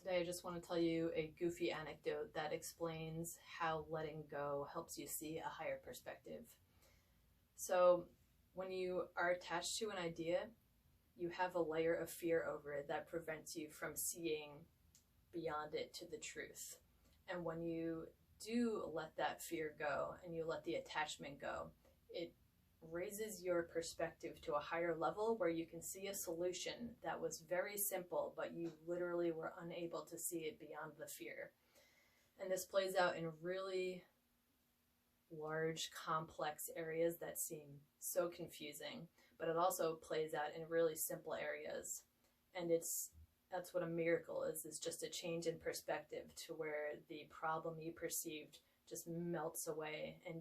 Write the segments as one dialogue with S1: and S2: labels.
S1: Today I just want to tell you a goofy anecdote that explains how letting go helps you see a higher perspective. So when you are attached to an idea, you have a layer of fear over it that prevents you from seeing beyond it to the truth. And when you do let that fear go and you let the attachment go, it raises your perspective to a higher level where you can see a solution that was very simple, but you literally were unable to see it beyond the fear. And this plays out in really large, complex areas that seem so confusing, but it also plays out in really simple areas. And that's what a miracle is just a change in perspective to where the problem you perceived just melts away, and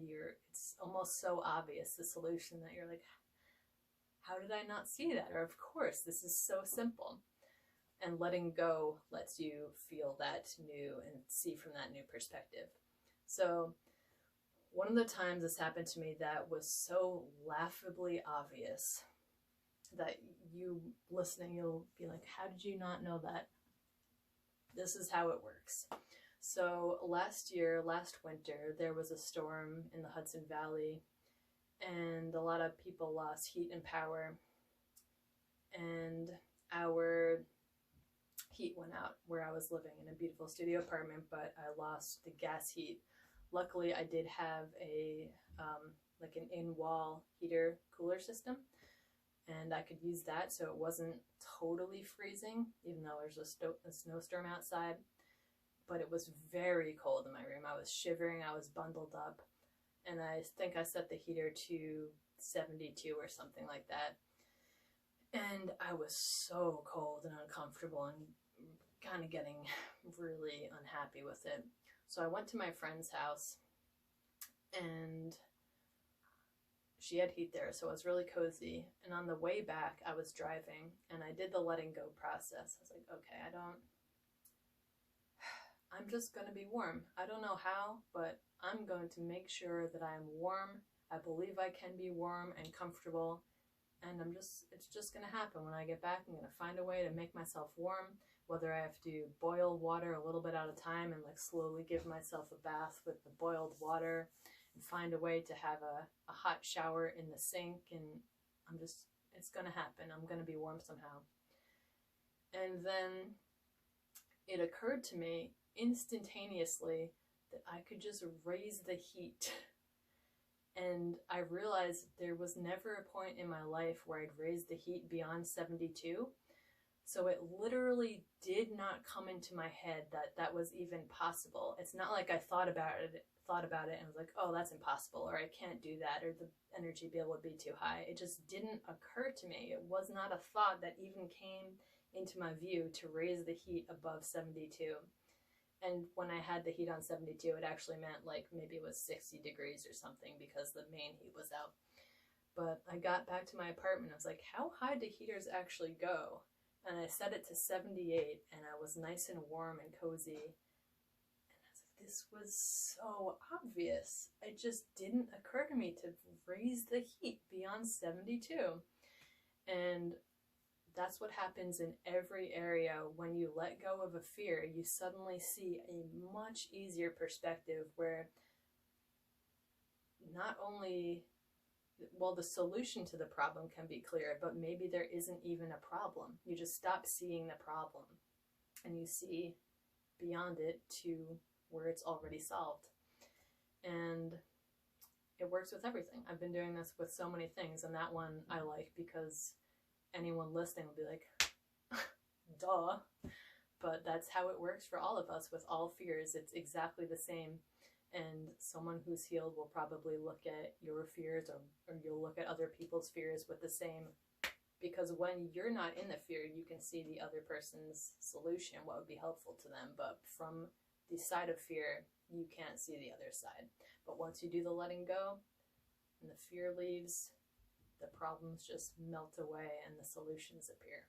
S1: it's almost so obvious, the solution, that you're like, how did I not see that? Or of course, this is so simple. And letting go lets you feel that new and see from that new perspective. So one of the times this happened to me that was so laughably obvious that you listening, you'll be like, how did you not know that? This is how it works. So last winter, there was a storm in the Hudson Valley, and a lot of people lost heat and power, and our heat went out where I was living in a beautiful studio apartment, but I lost the gas heat. Luckily, I did have like an in-wall heater cooler system, and I could use that, so it wasn't totally freezing, even though there's a snowstorm outside. But it was very cold in my room. I was shivering, I was bundled up, and I think I set the heater to 72 or something like that. And I was so cold and uncomfortable and kind of getting really unhappy with it. So I went to my friend's house, and she had heat there, so it was really cozy. And on the way back, I was driving, and I did the letting go process. I was like, okay, I'm just going to be warm. I don't know how, but I'm going to make sure that I'm warm. I believe I can be warm and comfortable, and it's just going to happen. When I get back, I'm going to find a way to make myself warm, whether I have to boil water a little bit at a time and like slowly give myself a bath with the boiled water, and find a way to have a hot shower in the sink, and it's going to happen. I'm going to be warm somehow. And then it occurred to me instantaneously that I could just raise the heat. And I realized there was never a point in my life where I'd raised the heat beyond 72. So it literally did not come into my head that that was even possible. It's not like I thought about it and was like, oh, that's impossible, or I can't do that, or the energy bill would be too high. It just didn't occur to me. It was not a thought that even came into my view to raise the heat above 72. And when I had the heat on 72, it actually meant like maybe it was 60 degrees or something because the main heat was out. But I got back to my apartment. I was like, how high do heaters actually go? And I set it to 78, and I was nice and warm and cozy. And I was like, this was so obvious. It just didn't occur to me to raise the heat beyond 72. And that's what happens in every area. When you let go of a fear, you suddenly see a much easier perspective where not only, well, the solution to the problem can be clear, but maybe there isn't even a problem. You just stop seeing the problem and you see beyond it to where it's already solved. And it works with everything. I've been doing this with so many things, and that one I like because anyone listening will be like, duh. But that's how it works for all of us with all fears. It's exactly the same. And someone who's healed will probably look at your fears, or you'll look at other people's fears with the same. Because when you're not in the fear, you can see the other person's solution, what would be helpful to them. But from the side of fear, you can't see the other side. But once you do the letting go and the fear leaves, the problems just melt away and the solutions appear.